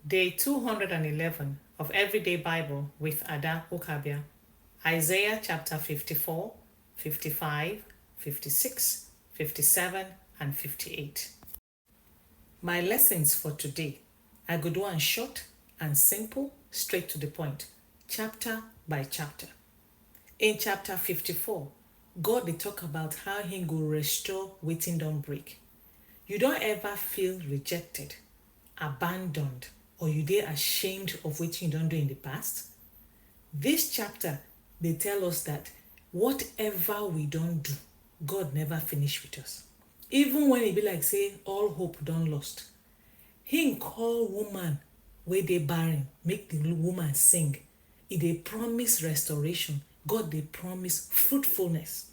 Day 211 of Everyday Bible with Ada Ukabia. Isaiah chapter 54, 55, 56, 57, and 58. My lessons for today. I go do one short and simple, straight to the point, chapter by chapter. In chapter 54, God dey talk about how he go restore wetin don break. You don't ever feel rejected, abandoned, or you dey ashamed of wetin you don do in the past? This chapter dey tell us that whatever we don do, God never finish with us. Even when e be like say all hope don lost. Him call woman wey dey barren make the woman sing. E dey promise restoration. God dey promise fruitfulness.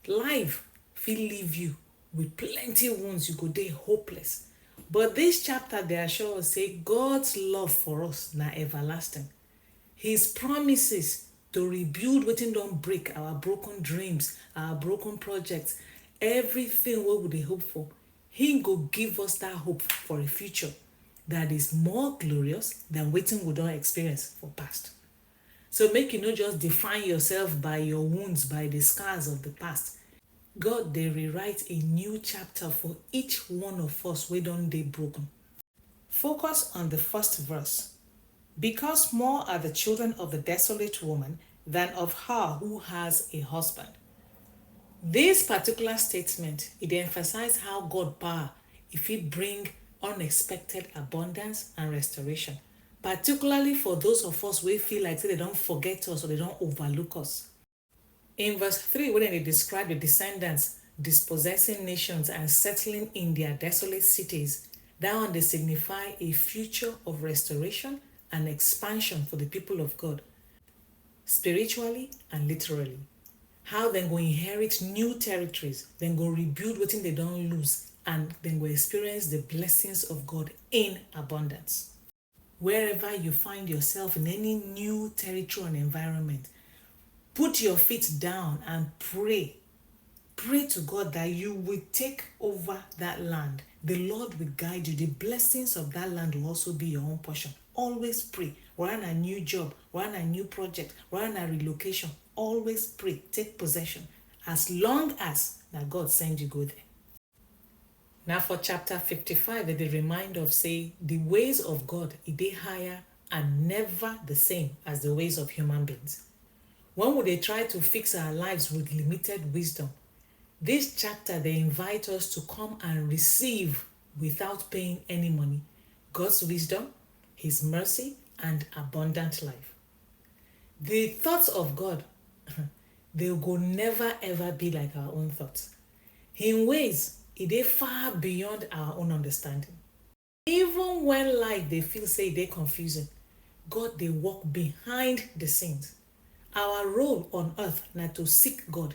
Life fit leave you with plenty wounds, you go dey hopeless. But this chapter dey assure us say God's love for us na everlasting. His promises to rebuild wetin don break, our broken dreams, our broken projects, everything wey we dey hope for, he go give us that hope for a future that is more glorious than wetin we don experience for past. So make you no just define yourself by your wounds, by the scars of the past. God dey rewrite a new chapter for each one of us wey don dey broken. Focus on the first verse. Because more are the children of the desolate woman than of her who has a husband. This particular statement, it dey emphasize how God power e fit bring unexpected abundance and restoration, particularly for those of us wey feel like say they don forget us or they don overlook us. In verse 3, when they describe the descendants dispossessing nations and settling in their desolate cities, that one they signify a future of restoration and expansion for the people of God, spiritually and literally. How they go inherit new territories, then go rebuild what they don't lose, and then go experience the blessings of God in abundance. Wherever you find yourself in any new territory and environment, put your feet down and pray. Pray to God that you will take over that land. The Lord will guide you. The blessings of that land will also be your own portion. Always pray. We're on a new job. We're on a new project. We're on a relocation. Always pray. Take possession. As long as that God send you go there. Now for chapter 55, they remind of say the ways of God, they higher and never the same as the ways of human beings. When would they try to fix our lives with limited wisdom? This chapter, they invite us to come and receive without paying any money God's wisdom, his mercy, and abundant life. The thoughts of God, they will never ever be like our own thoughts. In ways, it is far beyond our own understanding. Even when life they feel say they confusing, God they walk behind the scenes. Our role on earth now to seek God,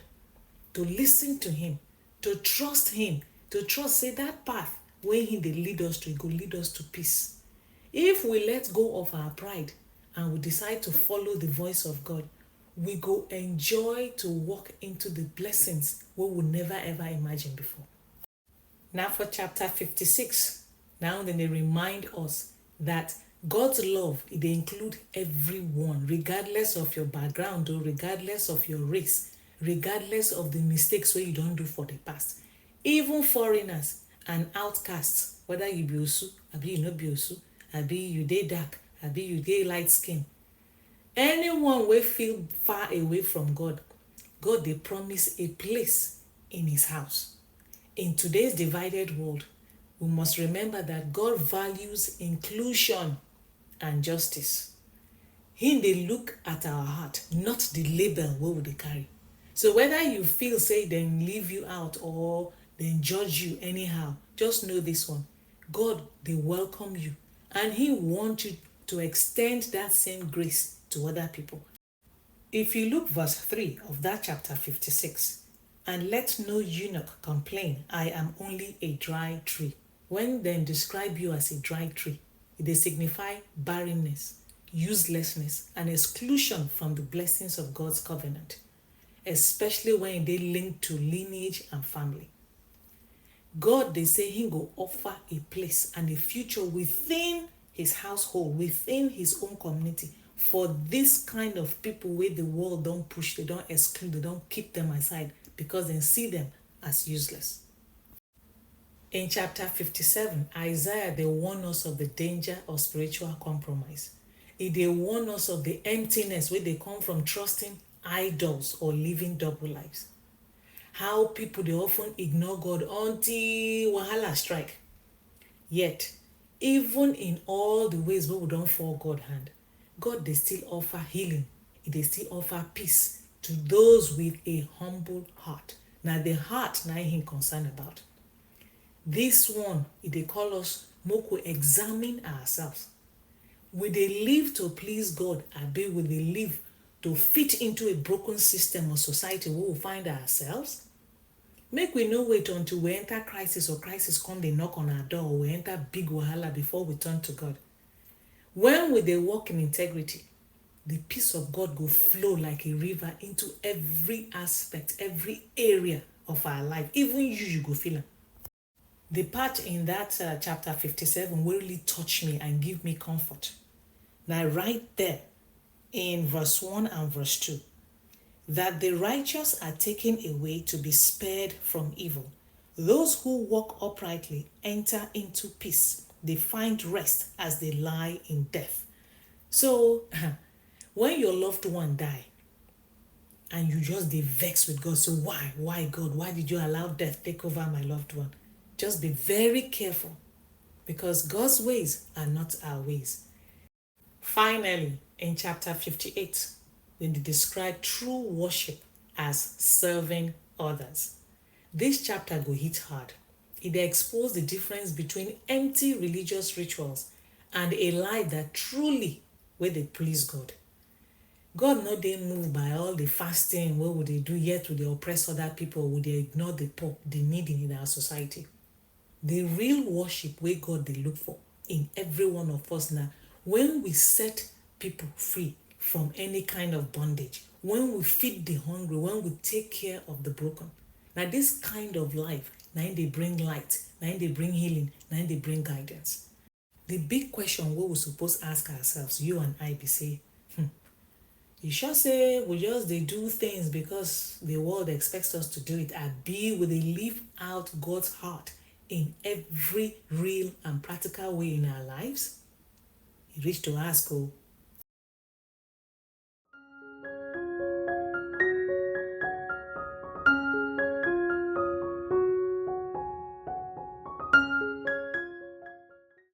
to listen to him, to trust him, to trust say that path where he they lead us to, it go lead us to peace. If we let go of our pride and we decide to follow the voice of God, we go enjoy to walk into the blessings we would never ever imagine before. Now for chapter 56, now then they remind us that God's love, it include everyone, regardless of your background or regardless of your race, regardless of the mistakes where you don't do for the past. Even foreigners and outcasts, whether you be Osu, abi you no be Osu, abi you dey dark, abi you dey light skin. Anyone will feel far away from God, God they promise a place in his house. In today's divided world, we must remember that God values inclusion and justice. He they look at our heart, not the label we would they carry. So whether you feel say then leave you out or then judge you anyhow, just know this one. God they welcome you and he wants you to extend that same grace to other people. If you look verse 3 of that chapter 56, and let no eunuch complain, I am only a dry tree. When then describe you as a dry tree, they signify barrenness, uselessness, and exclusion from the blessings of God's covenant, especially when they link to lineage and family. God, they say he will offer a place and a future within his household, within his own community, for this kind of people where the world don't push, they don't exclude, they don't keep them aside because they see them as useless. In chapter 57, Isaiah, they warn us of the danger of spiritual compromise. They warn us of the emptiness where they come from trusting idols or living double lives. How people, they often ignore God until wahala strike. Yet, even in all the ways where we don't fall God hand, God, they still offer healing. They still offer peace to those with a humble heart. Now the heart, now him concerned about. This one, they call us Moko examine ourselves. Will they live to please God, or will they live to fit into a broken system or society where we find ourselves? Make we no wait until we enter crisis or crisis come they knock on our door, or we enter big wahala before we turn to God. When will they walk in integrity, the peace of God go flow like a river into every aspect, every area of our life. Even you go feel it. The part in that chapter 57 will really touch me and give me comfort. Now, right there in verse 1 and verse 2, that the righteous are taken away to be spared from evil. Those who walk uprightly enter into peace. They find rest as they lie in death. So, when your loved one die, and you just be vexed with God, so why God, why did you allow death take over my loved one? Just be very careful, because God's ways are not our ways. Finally, in chapter 58, when they describe true worship as serving others. This chapter go hit hard. It expose the difference between empty religious rituals and a life that truly where they please God. God no dey moved by all the fasting, what would they do, yet would they oppress other people, would they ignore the poor, the needy in our society. The real worship where God they look for in every one of us now, when we set people free from any kind of bondage, when we feed the hungry, when we take care of the broken. Now this kind of life, now they bring light, now they bring healing, now they bring guidance. The big question we supposed to ask ourselves, you and I, be say, you sure say we just they do things because the world expects us to do it, and be will they live out God's heart in every real and practical way in our lives? You reach to ask, oh,